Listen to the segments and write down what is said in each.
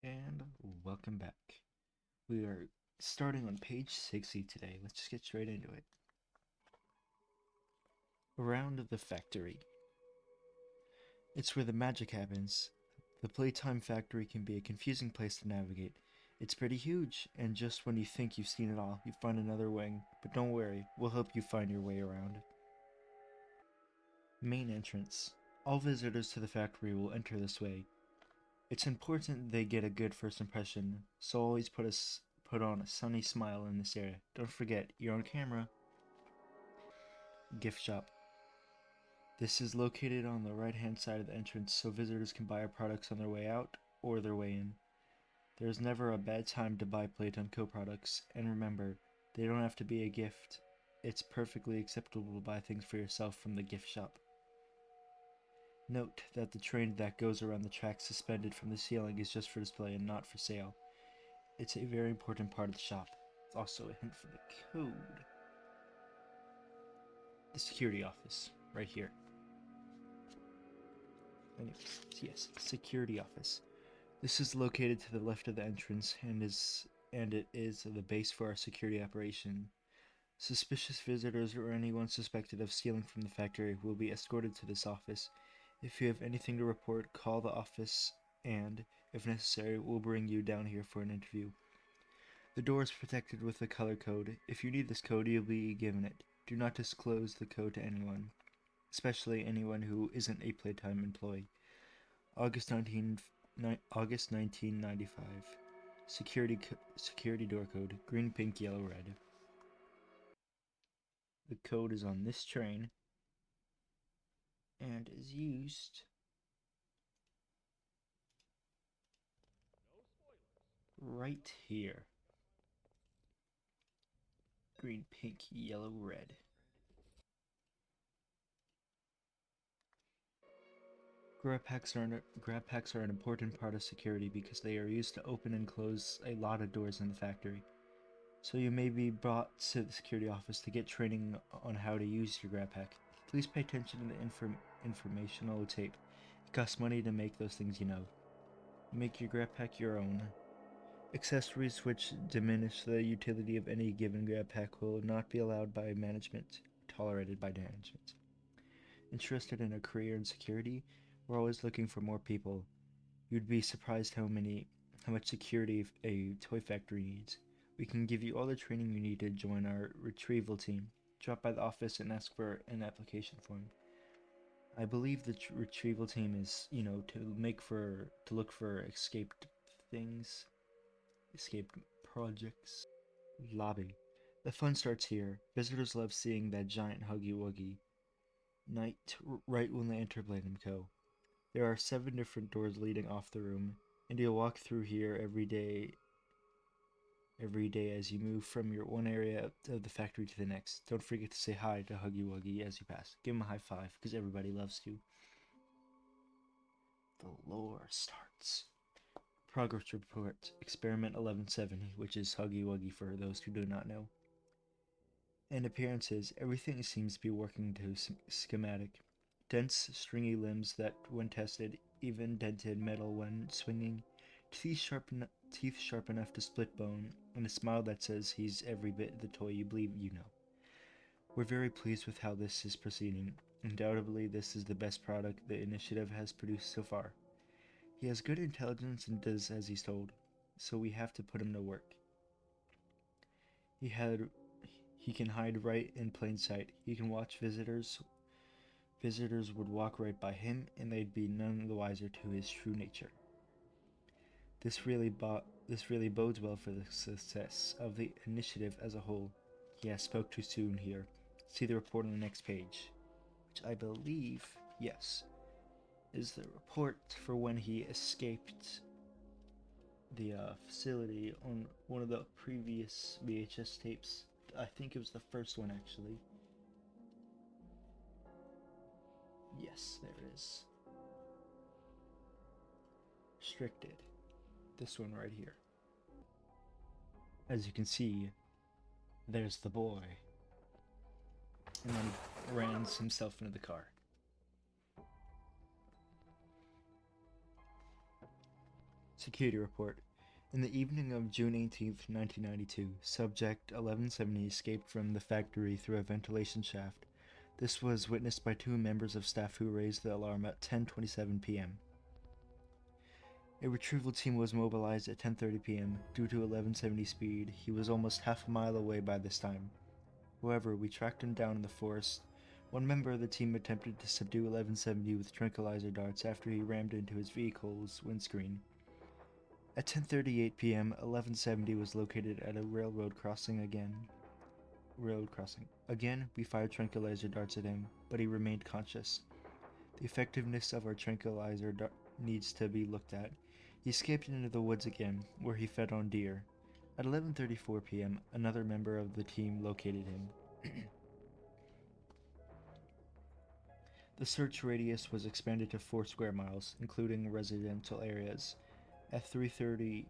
And welcome back. We are starting on page 60 today. Let's just get straight into it. Around the factory. It's where the magic happens. The Playtime factory can be a confusing place to navigate. It's pretty huge, and just when you think you've seen it all, you find another wing. But don't worry, we'll help you find your way around. Main entrance. All visitors to the factory will enter this way. It's important they get a good first impression, so always put on a sunny smile in this area. Don't forget, you're on camera. Gift shop. This is located on the right hand side of the entrance so visitors can buy our products on their way out or their way in. There's never a bad time to buy Playtime Co products, and remember, they don't have to be a gift. It's perfectly acceptable to buy things for yourself from the gift shop. Note that the train that goes around the track suspended from the ceiling is just for display and not for sale. It's a very important part of the shop. It's also a hint for the code. The security office, right here. Anyways, yes, security office. This is located to the left of the entrance and it is the base for our security operation. Suspicious visitors or anyone suspected of stealing from the factory will be escorted to this office. If you have anything to report, call the office and, if necessary, we'll bring you down here for an interview. The door is protected with a color code. If you need this code, you'll be given it. Do not disclose the code to anyone, especially anyone who isn't a Playtime employee. August 1995. Security door code: green, pink, yellow, red. The code is on this train and is used right here. Green, pink, yellow, red. Grab packs are an important part of security because they are used to open and close a lot of doors in the factory. So you may be brought to the security office to get training on how to use your grab pack. Please pay attention to the informational tape. It costs money to make those things, you know. Make your grab pack your own. Accessories which diminish the utility of any given grab pack will not be allowed by management, tolerated by management. Interested in a career in security? We're always looking for more people. You'd be surprised how much security a toy factory needs. We can give you all the training you need to join our retrieval team. Drop by the office and ask for an application form. I believe the retrieval team is, to look for escaped things, escaped projects. Lobby. The fun starts here. Visitors love seeing that giant Huggy Wuggy knight right when they enter Playtime Co. There are 7 different doors leading off the room, and you'll walk through here every day as you move from your one area of the factory to the next. Don't forget to say hi to Huggy Wuggy as you pass. Give him a high five, because everybody loves you. The lore starts. Progress report, experiment 1170, which is Huggy Wuggy for those who do not know. And appearances, everything seems to be working to schematic. Dense, stringy limbs that, when tested, even dented metal when swinging, teeth sharp enough to split bone, and a smile that says he's every bit the toy you believe you know. We're very pleased with how this is proceeding. Undoubtedly, this is the best product the initiative has produced so far. He has good intelligence and does as he's told, so we have to put him to work. He can hide right in plain sight. He can watch visitors. Visitors would walk right by him, and they'd be none the wiser to his true nature. This really bodes well for the success of the initiative as a whole. Yeah, spoke too soon here. See the report on the next page, which I believe, yes, is the report for when he escaped the facility on one of the previous VHS tapes. I think it was the first one, actually. Yes, there is. Restricted. This one right here. As you can see, there's the boy. And then he rams himself into the car. Security report. In the evening of June 18th, 1992, Subject 1170 escaped from the factory through a ventilation shaft. This was witnessed by two members of staff who raised the alarm at 10:27 p.m. A retrieval team was mobilized at 10:30 p.m. Due to 1170 speed, he was almost half a mile away by this time. However, we tracked him down in the forest. One member of the team attempted to subdue 1170 with tranquilizer darts after he rammed into his vehicle's windscreen. At 10:38 p.m., 1170 was located at a railroad crossing again. Again, we fired tranquilizer darts at him, but he remained conscious. The effectiveness of our tranquilizer needs to be looked at. He escaped into the woods again, where he fed on deer. At 11:34 p.m., another member of the team located him. The search radius was expanded to 4 square miles, including residential areas. At 3:30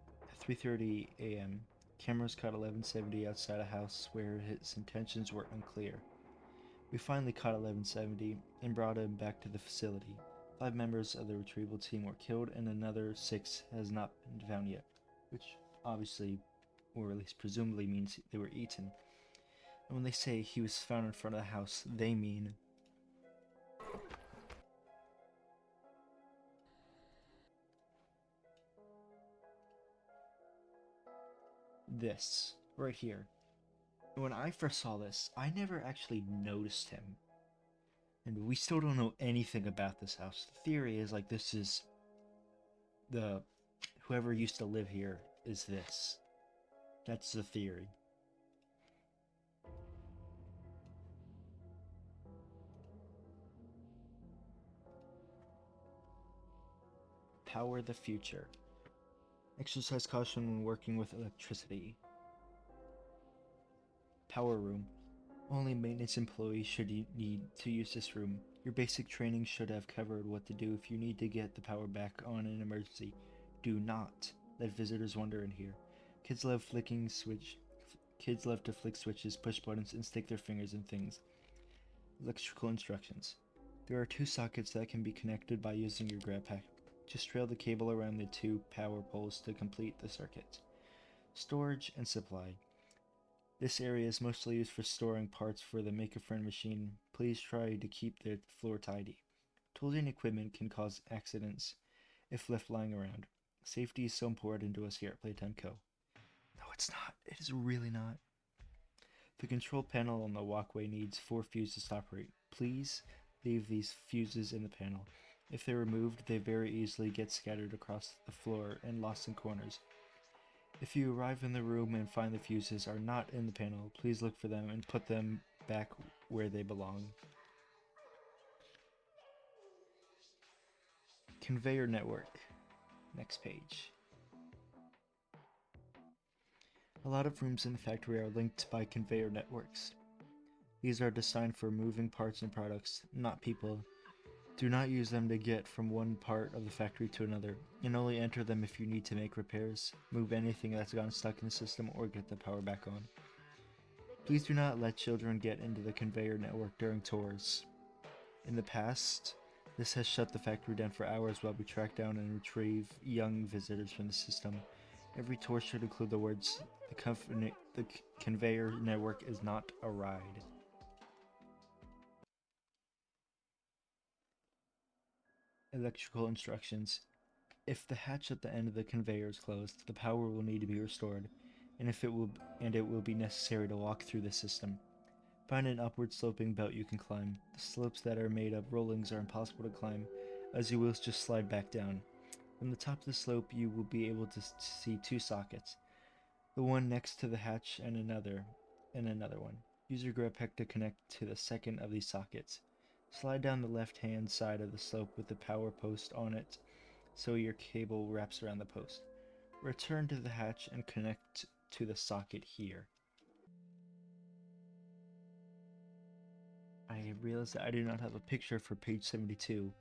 a.m., cameras caught 1170 outside a house where his intentions were unclear. We finally caught 1170 and brought him back to the facility. 5 members of the retrieval team were killed and another 6 has not been found yet, which obviously, or at least presumably, means they were eaten. And when they say he was found in front of the house, they mean this, right here. When I first saw this, I never actually noticed him. And we still don't know anything about this house. The theory is like this is whoever used to live here is this. That's the theory. Power the future. Exercise caution when working with electricity. Power room. Only maintenance employees should need to use this room. Your basic training should have covered what to do if you need to get the power back on in an emergency. Do not let visitors wander in here. Kids love to flick switches, push buttons, and stick their fingers in things. Electrical instructions. There are 2 sockets that can be connected by using your grab pack. Just trail the cable around the 2 power poles to complete the circuit. Storage and supply. This area is mostly used for storing parts for the Make-A-Friend machine. Please try to keep the floor tidy. Tools and equipment can cause accidents if left lying around. Safety is so important to us here at Playtime Co. No, it's not. It is really not. The control panel on the walkway needs 4 fuses to operate. Please leave these fuses in the panel. If they're removed, they very easily get scattered across the floor and lost in corners. If you arrive in the room and find the fuses are not in the panel, please look for them and put them back where they belong. Conveyor network. Next page. A lot of rooms in the factory are linked by conveyor networks. These are designed for moving parts and products, not people. Do not use them to get from one part of the factory to another, and only enter them if you need to make repairs, move anything that's gotten stuck in the system, or get the power back on. Please do not let children get into the conveyor network during tours. In the past, this has shut the factory down for hours while we track down and retrieve young visitors from the system. Every tour should include the words, the conveyor network is not a ride. Electrical instructions. If the hatch at the end of the conveyor is closed, the power will need to be restored, and it will be necessary to walk through the system. Find an upward sloping belt you can climb. The slopes that are made of rollings are impossible to climb, as you will just slide back down. From the top of the slope, you will be able to see 2 sockets, the one next to the hatch and another one. Use your grab pack to connect to the second of these sockets. Slide down the left-hand side of the slope with the power post on it so your cable wraps around the post. Return to the hatch and connect to the socket here. I realize that I do not have a picture for page 72,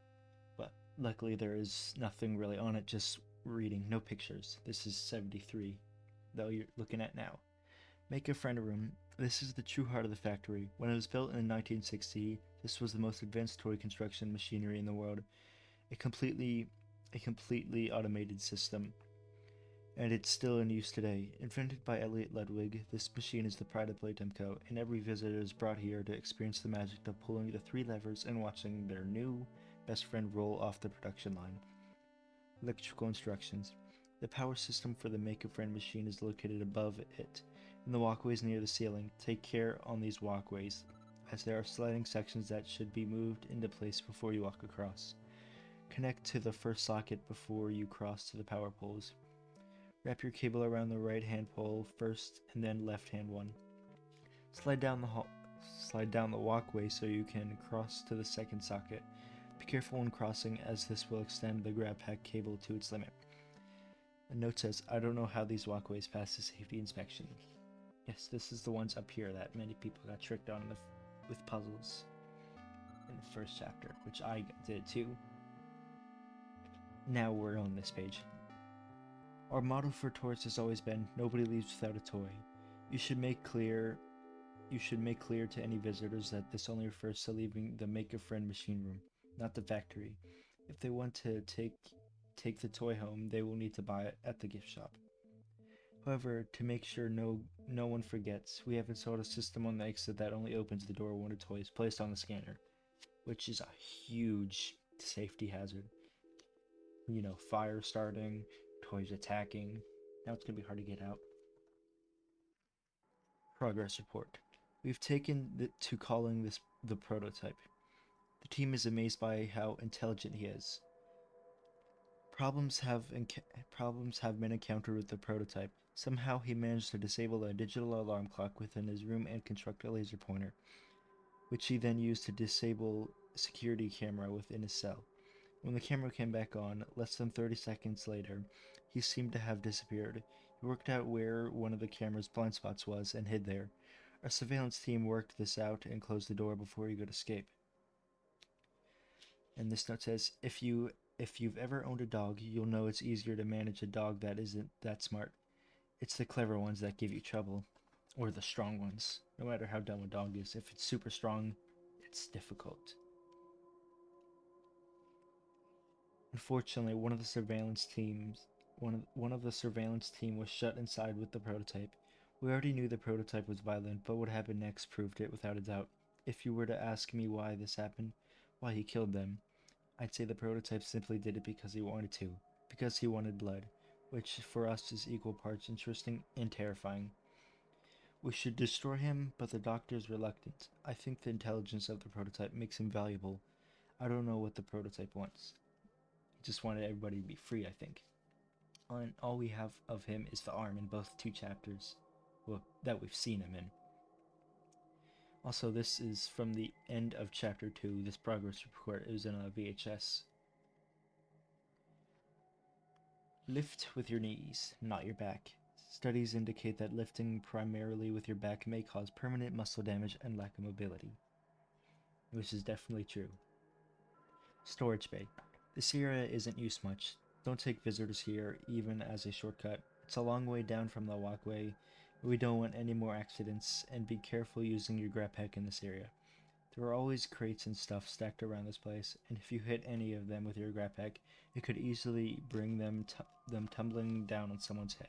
but luckily there is nothing really on it, just reading, no pictures. This is 73, though you're looking at now. Make-A-Friend room. This is the true heart of the factory. When it was built in 1960, this was the most advanced toy construction machinery in the world. A completely automated system. and it's still in use today. Invented by Elliot Ludwig, this machine is the pride of Playtime Co., and every visitor is brought here to experience the magic of pulling the three levers and watching their new best friend roll off the production line. Electrical instructions. The power system for the Make a Friend machine is located above it, in the walkways near the ceiling. Take care on these walkways, as there are sliding sections that should be moved into place before you walk across. Connect to the first socket before you cross to the power poles. Wrap your cable around the right hand pole first and then left hand one. Slide down the walkway so you can cross to the second socket. Be careful when crossing, as this will extend the grab pack cable to its limit. A note says, I don't know how these walkways pass the safety inspection. Yes, this is the ones up here that many people got tricked on with puzzles in the first chapter, which I did too. Now we're on this page. Our motto for tours has always been, nobody leaves without a toy. You should make clear to any visitors that this only refers to leaving the Make a Friend machine room, not the factory. If they want to take the toy home, they will need to buy it at the gift shop. However, to make sure no one forgets, we have installed a system on the exit that only opens the door when a toy is placed on the scanner, which is a huge safety hazard. Fire starting, toys attacking. Now it's going to be hard to get out. Progress report. We've taken to calling this the prototype. The team is amazed by how intelligent he is. Problems have been encountered with the prototype. Somehow he managed to disable a digital alarm clock within his room and construct a laser pointer, which he then used to disable a security camera within his cell. When the camera came back on, less than 30 seconds later, he seemed to have disappeared. He worked out where one of the camera's blind spots was and hid there. Our surveillance team worked this out and closed the door before he could escape. And this note says, if you've ever owned a dog, you'll know it's easier to manage a dog that isn't that smart. It's the clever ones that give you trouble. Or the strong ones. No matter how dumb a dog is, if it's super strong, it's difficult. Unfortunately, one of the surveillance team was shut inside with the prototype. We already knew the prototype was violent, but what happened next proved it without a doubt. If you were to ask me why this happened, why he killed them, I'd say the prototype simply did it because he wanted to, because he wanted blood, which for us is equal parts interesting and terrifying. We should destroy him, but the doctor is reluctant. I think the intelligence of the prototype makes him valuable. I don't know what the prototype wants. He just wanted everybody to be free, I think. And all we have of him is the arm in both 2 chapters that we've seen him in. Also, this is from the end of chapter 2. This progress report is in a VHS. Lift with your knees, not your back. Studies indicate that lifting primarily with your back may cause permanent muscle damage and lack of mobility, which is definitely true. Storage bay. This area isn't used much. Don't take visitors here, even as a shortcut. It's a long way down from the walkway. We don't want any more accidents, and be careful using your grab pack in this area. There are always crates and stuff stacked around this place, and if you hit any of them with your grab pack, it could easily bring them tumbling down on someone's head.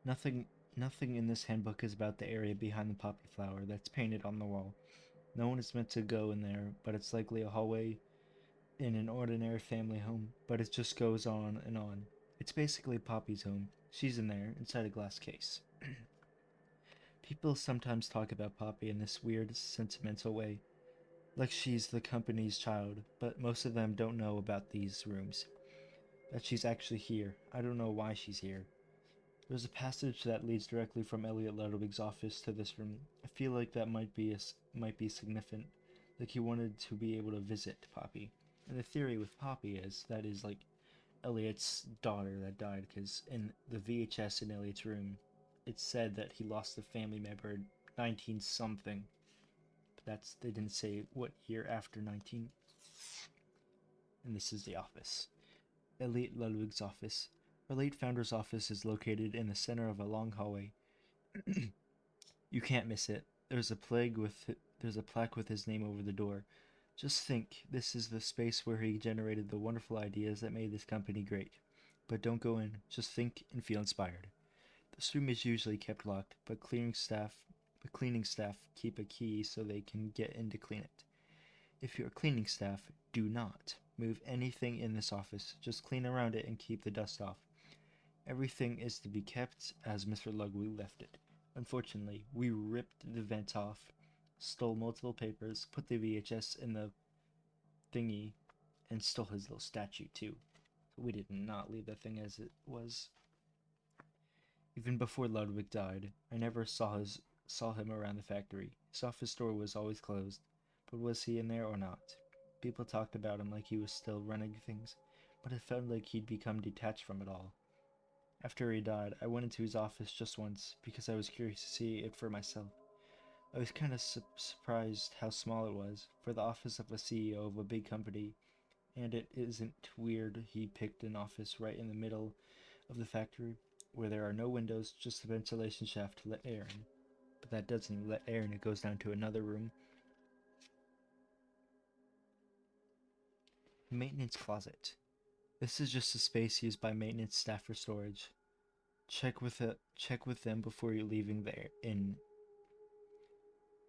Nothing in this handbook is about the area behind the poppy flower that's painted on the wall. No one is meant to go in there, but it's likely a hallway in an ordinary family home, but it just goes on and on. It's basically Poppy's home. She's in there, inside a glass case. People sometimes talk about Poppy in this weird, sentimental way, like she's the company's child, but most of them don't know about these rooms. That she's actually here. I don't know why she's here. There's a passage that leads directly from Elliot Ludwig's office to this room. I feel like that might be significant, like he wanted to be able to visit Poppy. And the theory with Poppy is that is like Elliot's daughter that died, because in the VHS in Elliot's room, it said that he lost a family member 19 something. But they didn't say what year after 19. And this is the office. Elliot Ludwig's office. Our late founder's office is located in the center of a long hallway. You can't miss it. There's a plaque with his name over the door. Just think, this is the space where he generated the wonderful ideas that made this company great. But don't go in, just think and feel inspired. This room is usually kept locked, but cleaning staff keep a key so they can get in to clean it. If you're cleaning staff, do not move anything in this office. Just clean around it and keep the dust off. Everything is to be kept as Mr. Lugwee left it. Unfortunately, we ripped the vent off, stole multiple papers, put the VHS in the thingy, and stole his little statue too. So we did not leave the thing as it was. Even before Ludwig died, I never saw him around the factory. His office door was always closed, but was he in there or not? People talked about him like he was still running things, but it felt like he'd become detached from it all. After he died, I went into his office just once because I was curious to see it for myself. I was kind of surprised how small it was for the office of a CEO of a big company, and it isn't weird he picked an office right in the middle of the factory where there are no windows, just a ventilation shaft to let air in. But that doesn't let air in, it goes down to another room. Maintenance closet. This is just a space used by maintenance staff for storage. Check with them before you're leaving there. In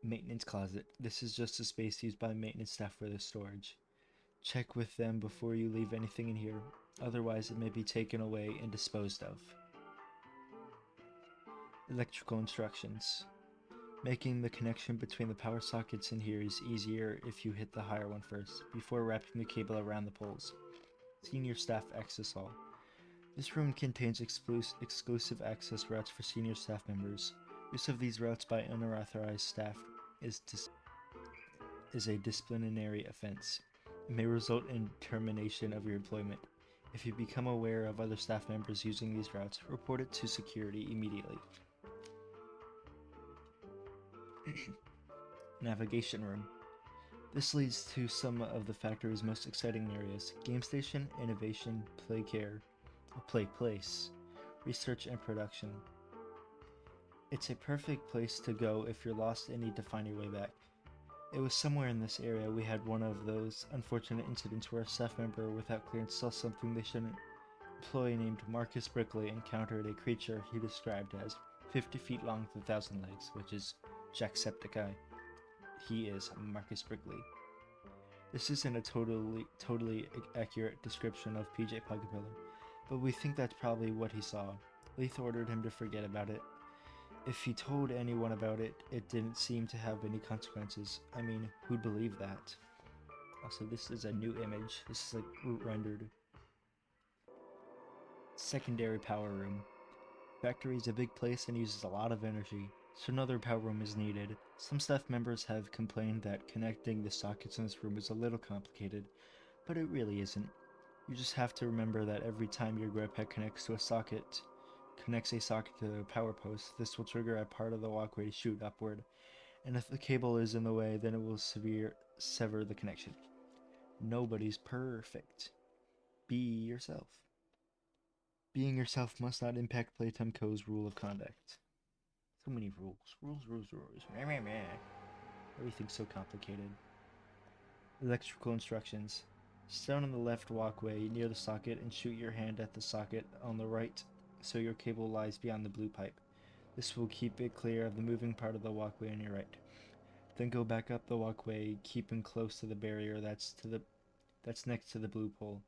maintenance closet. This is just a space used by maintenance staff for their storage. Check with them before you leave anything in here, otherwise it may be taken away and disposed of. Electrical instructions. Making the connection between the power sockets in here is easier if you hit the higher one first, before wrapping the cable around the poles. Senior Staff Access Hall. This room contains exclusive access routes for senior staff members. Use of these routes by unauthorized staff is a disciplinary offense. It may result in termination of your employment. If you become aware of other staff members using these routes, report it to security immediately. Navigation Room. This leads to some of the factory's most exciting areas: Game Station, Innovation, Play Place, Research and Production. It's a perfect place to go if you're lost and need to find your way back. It was somewhere in this area we had one of those unfortunate incidents where a staff member without clearance saw something they shouldn't. An employee named Marcus Brickley encountered a creature he described as 50 feet long with 1,000 legs, which is Jacksepticeye. He is Marcus Brickley. This isn't a totally accurate description of PJ Pugapillar, but we think that's probably what he saw. Leith ordered him to forget about it. If he told anyone about it, it didn't seem to have any consequences. I mean, who'd believe that? Also, this is a new image. This is like rendered. Secondary power room. Factory is a big place and uses a lot of energy, so another power room is needed. Some staff members have complained that connecting the sockets in this room is a little complicated, but it really isn't. You just have to remember that every time your grabpack connects a socket to the power post, this will trigger a part of the walkway to shoot upward, and if the cable is in the way, then it will sever the connection. Nobody's perfect. Be yourself. Being yourself must not impact Playtime Co.'s rule of conduct. So many rules. Rules. Everything's so complicated. Electrical instructions. Stand on the left walkway near the socket and shoot your hand at the socket on the right so your cable lies beyond the blue pipe. This will keep it clear of the moving part of the walkway on your right. Then go back up the walkway, keeping close to the barrier that's next to the blue pole,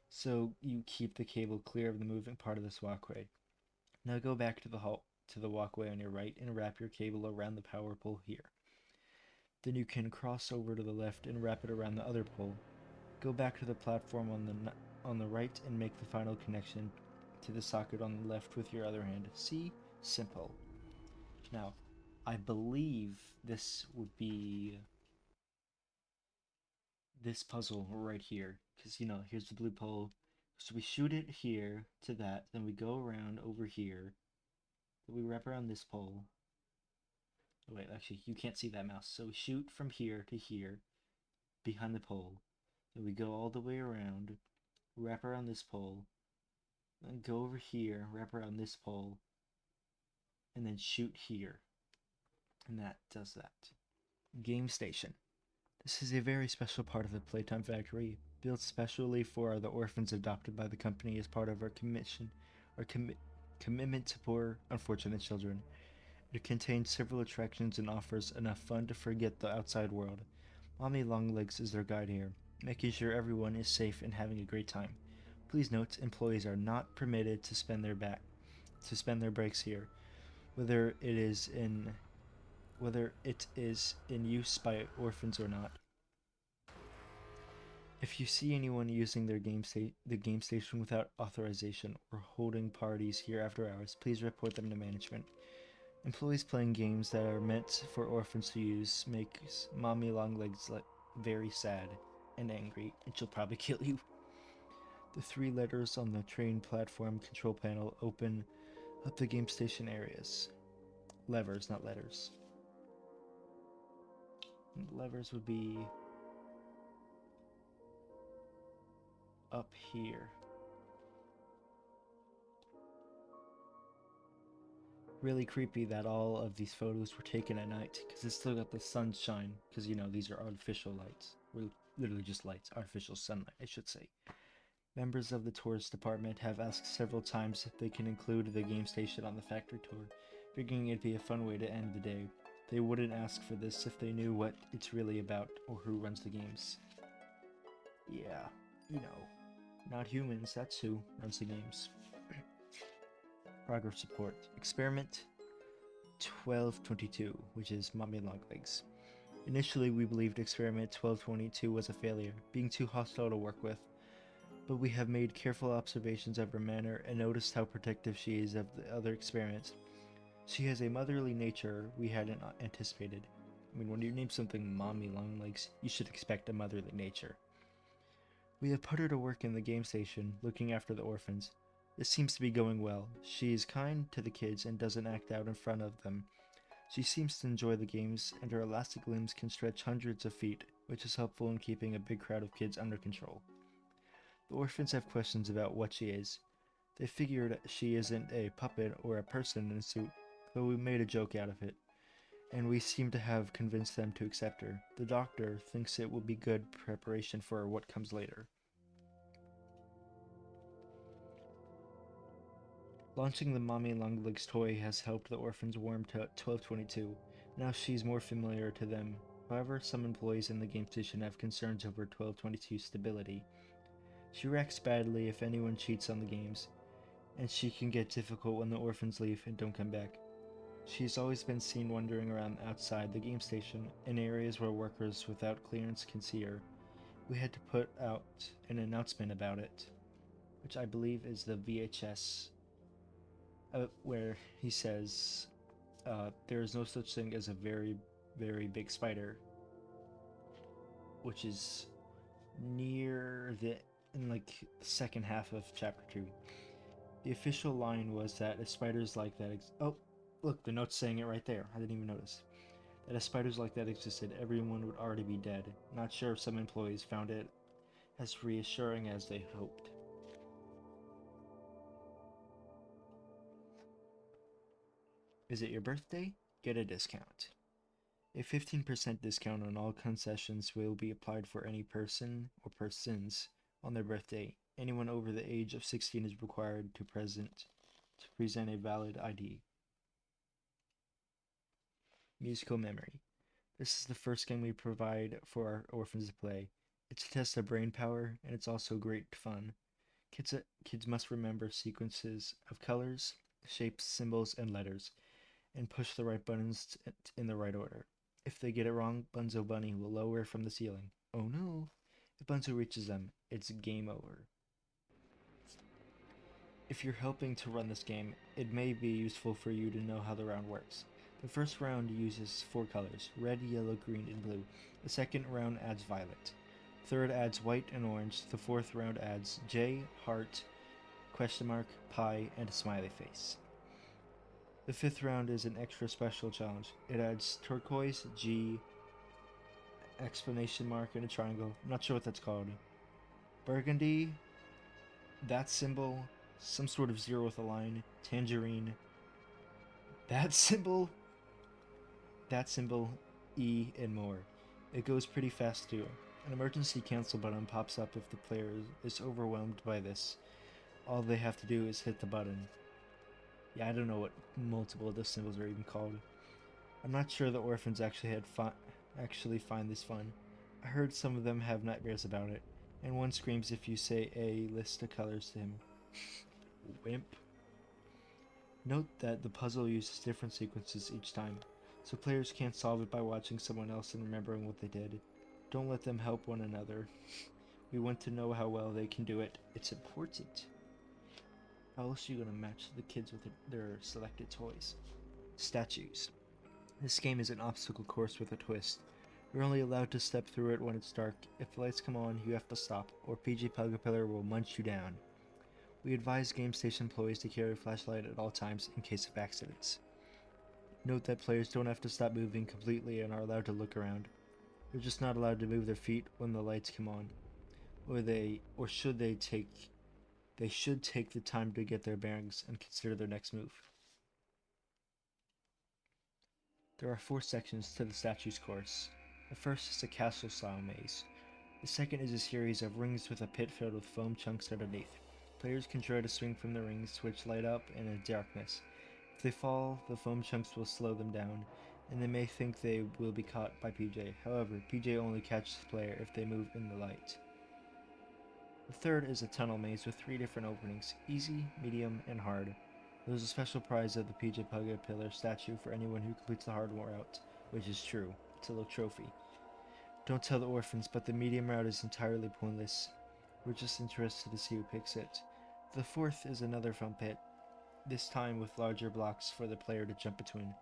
so you keep the cable clear of the moving part of this walkway. Now go back to the walkway on your right and wrap your cable around the power pole here. Then you can cross over to the left and wrap it around the other pole. Go back to the platform on the right and make the final connection to the socket on the left with your other hand. See? Simple. Now, I believe this would be this puzzle right here, because here's the blue pole. So we shoot it here to that, then we go around over here, then we wrap around this pole. Oh, wait, actually, you can't see that mouse. So we shoot from here to here, behind the pole. Then we go all the way around, wrap around this pole, then go over here, wrap around this pole, and then shoot here. And that does that. Game Station. This is a very special part of the Playtime factory, built specially for the orphans adopted by the company as part of our commitment to poor, unfortunate children. It contains several attractions and offers enough fun to forget the outside world. Mommy Longlegs is their guide here, making sure everyone is safe and having a great time. Please note, employees are not permitted to spend their breaks here, whether it is in use by orphans or not. If you see anyone using the game station without authorization or holding parties here after hours, please report them to management. Employees playing games that are meant for orphans to use makes Mommy Longlegs very sad and angry, and she'll probably kill you. The three letters on the train platform control panel open up the game station areas. Levers, not letters. And the levers would be up here. Really creepy that all of these photos were taken at night because it's still got the sunshine, because these are artificial lights. We're literally just lights, artificial sunlight, I should say. Members of the tourist department have asked several times if they can include the game station on the factory tour, figuring it'd be a fun way to end the day. They wouldn't ask for this if they knew what it's really about or who runs the games. Yeah, not humans, that's who runs the games. Progress report. Experiment 1222, which is Mommy Longlegs. Initially, we believed Experiment 1222 was a failure, being too hostile to work with, but we have made careful observations of her manner and noticed how protective she is of the other experiments. She has a motherly nature we hadn't anticipated. I mean, when you name something Mommy Longlegs, you should expect a motherly nature. We have put her to work in the game station, looking after the orphans. This seems to be going well. She is kind to the kids and doesn't act out in front of them. She seems to enjoy the games, and her elastic limbs can stretch hundreds of feet, which is helpful in keeping a big crowd of kids under control. The orphans have questions about what she is. They figured she isn't a puppet or a person in a suit, though we made a joke out of it, and we seem to have convinced them to accept her. The doctor thinks it will be good preparation for what comes later. Launching the Mommy Longlegs toy has helped the orphans warm to 1222. Now she's more familiar to them. However, some employees in the game station have concerns over 1222's stability. She reacts badly if anyone cheats on the games, and she can get difficult when the orphans leave and don't come back. She's always been seen wandering around outside the game station, in areas where workers without clearance can see her. We had to put out an announcement about it, which I believe is the VHS, where he says, there is no such thing as a very, very big spider, which is in the second half of chapter 2. The official line was that if spiders like that oh, look, the note's saying it right there. I didn't even notice. That if spiders like that existed, everyone would already be dead. Not sure if some employees found it as reassuring as they hoped. Is it your birthday? Get a discount. A 15% discount on all concessions will be applied for any person or persons on their birthday. Anyone over the age of 16 is required to present a valid ID. Musical memory. This is the first game we provide for our orphans to play. It's a test of brain power, and it's also great fun. Kids must remember sequences of colors, shapes, symbols, and letters, and push the right buttons in the right order. If they get it wrong, Bunzo Bunny will lower from the ceiling. Oh no! If Bunzo reaches them, it's game over. If you're helping to run this game, it may be useful for you to know how the round works. The first round uses 4 colors, red, yellow, green, and blue. The second round adds violet. Third adds white and orange. The fourth round adds J, heart, question mark, pie, and a smiley face. The fifth round is an extra special challenge. It adds turquoise, G, exclamation mark, and a triangle. I'm not sure what that's called. Burgundy, that symbol, some sort of zero with a line, tangerine, that symbol, E, and more. It goes pretty fast too. An emergency cancel button pops up if the player is overwhelmed by this. All they have to do is hit the button. Yeah, I don't know what multiple of those symbols are even called. I'm not sure the orphans actually find this fun. I heard some of them have nightmares about it, and one screams if you say a list of colors to him. Wimp. Note that the puzzle uses different sequences each time, so players can't solve it by watching someone else and remembering what they did. Don't let them help one another. We want to know how well they can do it. It's important. How else are you going to match the kids with their selected toys? Statues. This game is an obstacle course with a twist. You're only allowed to step through it when it's dark. If the lights come on, you have to stop, or PJ Pillar will munch you down. We advise game station employees to carry a flashlight at all times in case of accidents. Note that players don't have to stop moving completely and are allowed to look around. They're just not allowed to move their feet when the lights come on. They should take the time to get their bearings and consider their next move. There are 4 sections to the statues course. The first is a castle-style maze. The second is a series of rings with a pit filled with foam chunks underneath. Players can try to swing from the rings, which light up in the darkness. If they fall, the foam chunks will slow them down, and they may think they will be caught by PJ. However, PJ only catches the player if they move in the light. The third is a tunnel maze with 3 different openings, easy, medium, and hard. There's a special prize of the PJ Pillar statue for anyone who completes the hard route, which is true. It's a little trophy. Don't tell the orphans, but the medium route is entirely pointless. We're just interested to see who picks it. The fourth is another foam pit, this time with larger blocks for the player to jump between.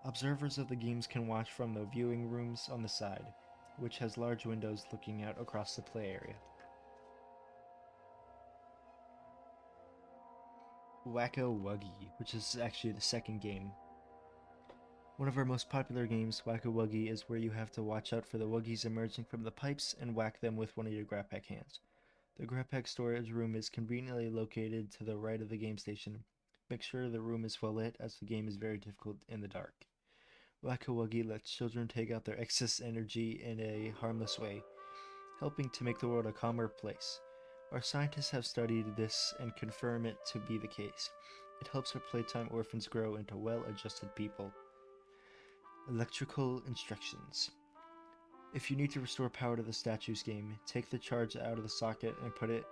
Observers of the games can watch from the viewing rooms on the side, which has large windows looking out across the play area. Wacko Wuggy, which is actually the second game. One of our most popular games, Wacko Wuggy, is where you have to watch out for the Wuggies emerging from the pipes and whack them with one of your grab pack hands. The grab pack storage room is conveniently located to the right of the game station. Make sure the room is well lit, as the game is very difficult in the dark. Wacko Wuggy lets children take out their excess energy in a harmless way, helping to make the world a calmer place. Our scientists have studied this and confirm it to be the case. It helps our Playtime orphans grow into well-adjusted people. Electrical instructions. If you need to restore power to the statues game, take the charge out of the socket and put it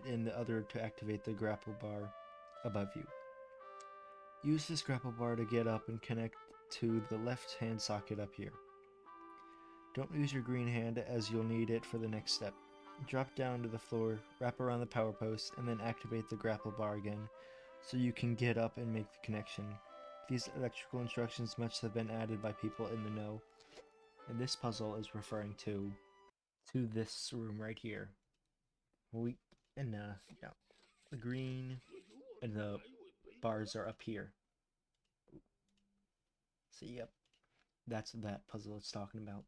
in the other to activate the grapple bar above you. Use this grapple bar to get up and connect to the left hand socket up here. Don't use your green hand, as you'll need it for the next step. Drop down to the floor, wrap around the power post, and then activate the grapple bar again, so you can get up and make the connection. These electrical instructions must have been added by people in the know. And this puzzle is referring to this room right here. The green and the bars are up here. So yep, that's that puzzle it's talking about.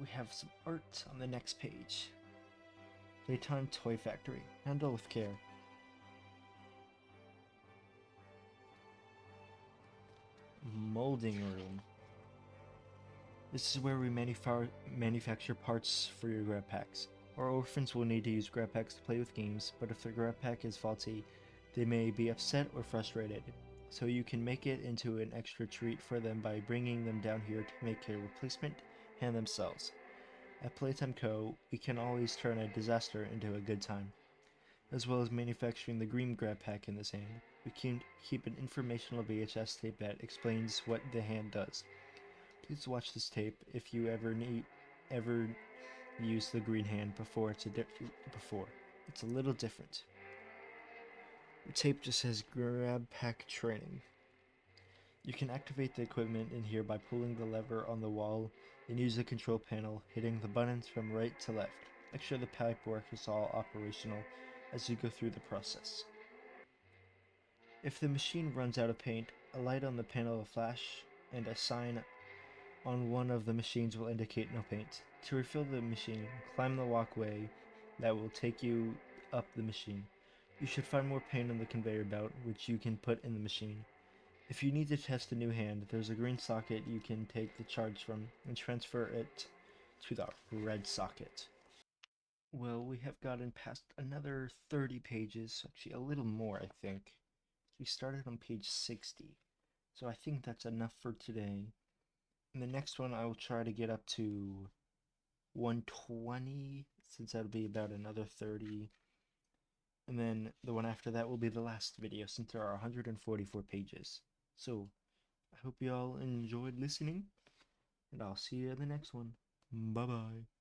We have some art on the next page. Playtime Toy Factory. Handle with care. Molding room. This is where we manufacture parts for your grab packs. Our orphans will need to use grab packs to play with games, but if the grab pack is faulty, they may be upset or frustrated. So you can make it into an extra treat for them by bringing them down here to make a replacement hand themselves. At Playtime Co., we can always turn a disaster into a good time. As well as manufacturing the green grab pack in this hand, we can keep an informational VHS tape that explains what the hand does. Please watch this tape if you ever use the green hand before. It's a little different. The tape just says grab pack training. You can activate the equipment in here by pulling the lever on the wall and use the control panel, hitting the buttons from right to left. Make sure the pipework is all operational as you go through the process. If the machine runs out of paint, a light on the panel will flash and a sign on one of the machines will indicate no paint. To refill the machine, climb the walkway that will take you up the machine. You should find more paint on the conveyor belt, which you can put in the machine. If you need to test a new hand, there's a green socket you can take the charge from and transfer it to the red socket. Well, we have gotten past another 30 pages, actually a little more, I think. We started on page 60, so I think that's enough for today. In the next one, I will try to get up to 120, since that'll be about another 30. And then the one after that will be the last video, since there are 144 pages. So, I hope you all enjoyed listening, and I'll see you in the next one. Bye bye.